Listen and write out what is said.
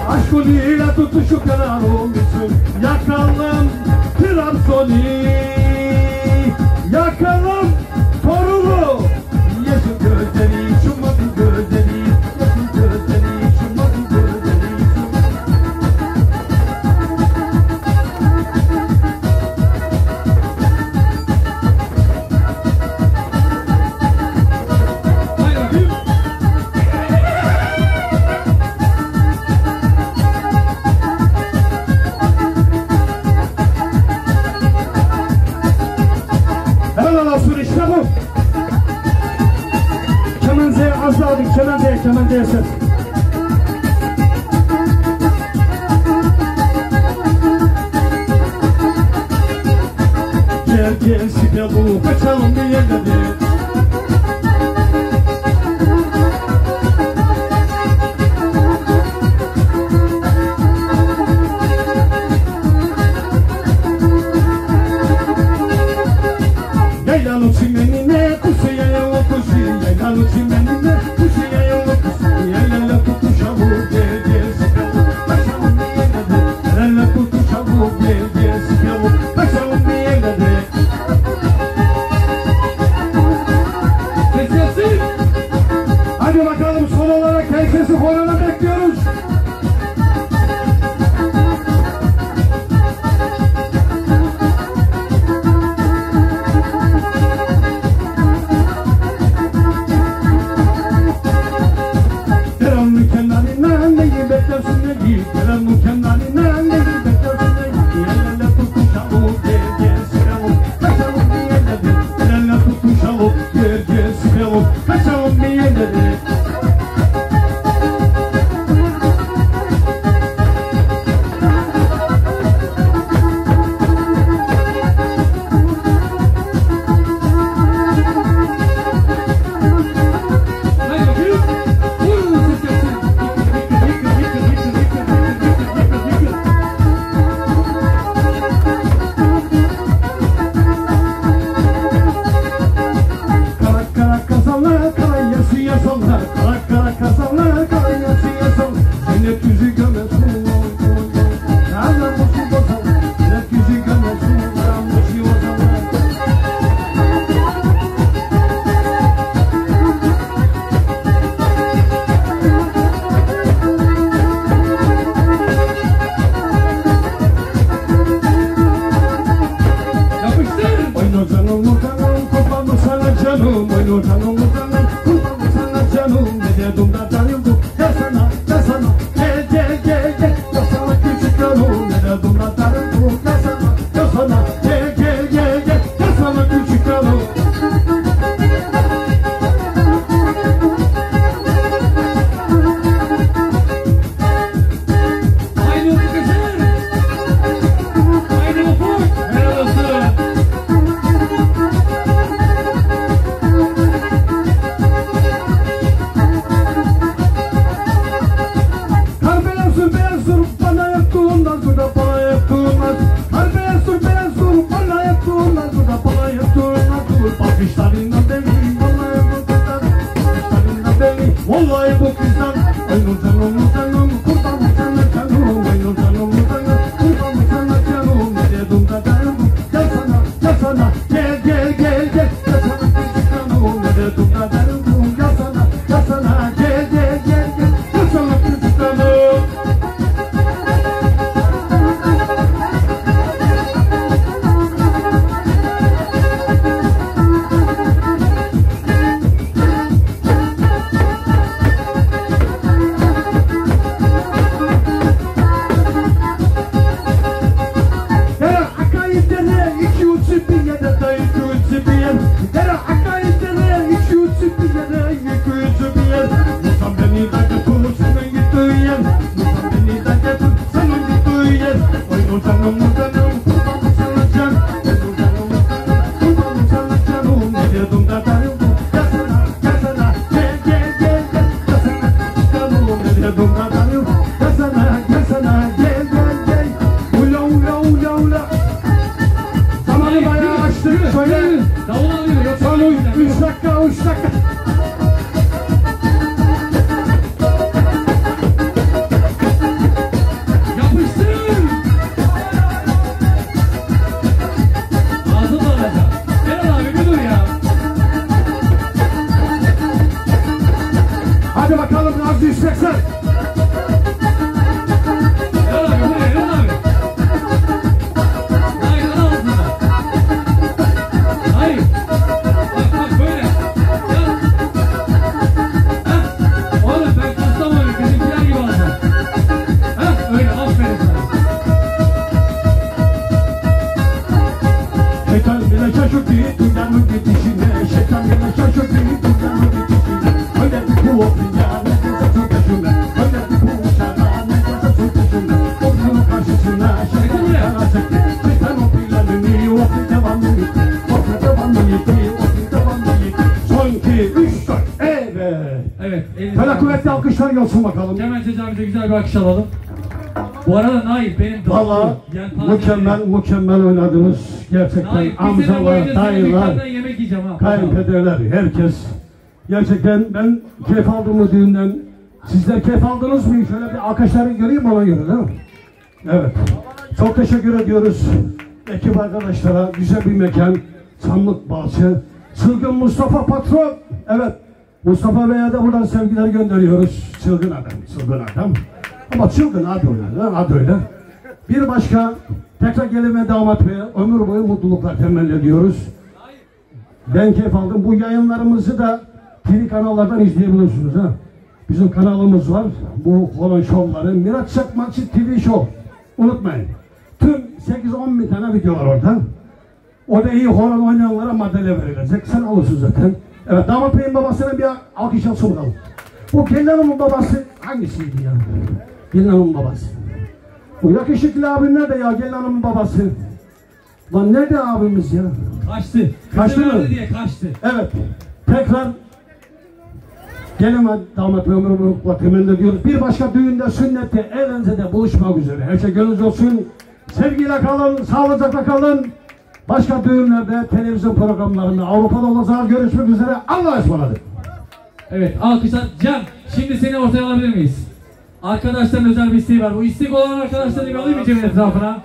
Aşkıyla tutuşup yanarım için yakalım Trabzon'u, yakalım Torun'u. Yeşil gözleri, şumadı gözleri, yeşil gözleri, şumadı gözleri. Kemenzeye ses. Gel gel sipe bu kaçalım bir yerlere. Yaylanın çimenine kuşu yaylan kuşu, yaylanın çimenine kuşu yaylan kuşu, yaylanla tutuşalım gel gel sıkalım, kaçalım bir yerlere. Yaylanla tutuşalım gel gel sıkalım, kaçalım bir yerlere. Seslensin. Hadi bakalım son olarak herkesi horona bekliyoruz. şaşırdı dünyanın gidişine. Şeytan beni şaşırdı dünyanın gidişine. Öyle bir bu dünya ne dese su peşime. Öyle bir bu şara ne dese su peşime. Okluğun karşısına şeytan çekti. Şeytan o planını oklu devamlı gitti. Oklu devamlı gitti. Oklu devamlı gitti. Son 2, 3, 4. Evet. Evet. Böyle kuvvetli alkışlar gelsin bakalım. Kemençeci abimize güzel bir alkış alalım. Bu arada Naip benim dostum. Valla mükemmel oynadınız. Gerçekten Naip, amcalar, dayılar, yemek yiyeceğim ha. kayınpederler, herkes. Gerçekten ben keyif aldım bu düğünden. Sizler keyif aldınız mı? Şöyle bir alkışları göreyim ona göre değil mi? Evet. Çok teşekkür ediyoruz. Ekip arkadaşlara güzel bir mekan. Çamlık Bahçe. Çılgın Mustafa Patron. Evet. Mustafa Bey'e de buradan sevgiler gönderiyoruz. Çılgın adam. Ama çılgın adı öyle, adı öyle. Bir başka tekrar gelin ve damat beye ömür boyu mutluluklar temenni ediyoruz. Ben keyif aldım. Bu yayınlarımızı da TV kanallardan izleyebilirsiniz ha. Bizim kanalımız var. Bu Horon Show'ları. Miraç Çakmakçı TV Show. Unutmayın. Tüm 8-10 bin tane video var orada. Orada iyi horon oynayanlara madalya verilecek. Sen alırsın zaten. Evet, damat beyin babasına bir alkış alsın bakalım. Bu gelin hanımın babası hangisiydi ya? Gelin hanımın babası. Bu yakışıklı abim nerede ya, gelin hanımın babası? Lan nerede abimiz ya? Kaçtı. Kaçtı mı? Diye kaçtı. Evet. Tekrar gelin ve damat ve ömür boyu temenni ediyoruz. Bir başka düğünde, sünnette, eğlencede buluşmak üzere. Her şey gönlünüzce olsun. Sevgiyle kalın, sağlıcakla kalın. Başka düğünlerde, televizyon programlarında, Avrupa'da olacağız. Görüşmek üzere. Allah'a ısmarladık. Evet, alkışlar. Can, şimdi seni ortaya alabilir miyiz? Arkadaşların özel bir isteği var. Bu istek olan arkadaşları bir alayım mı Cem'in etrafına?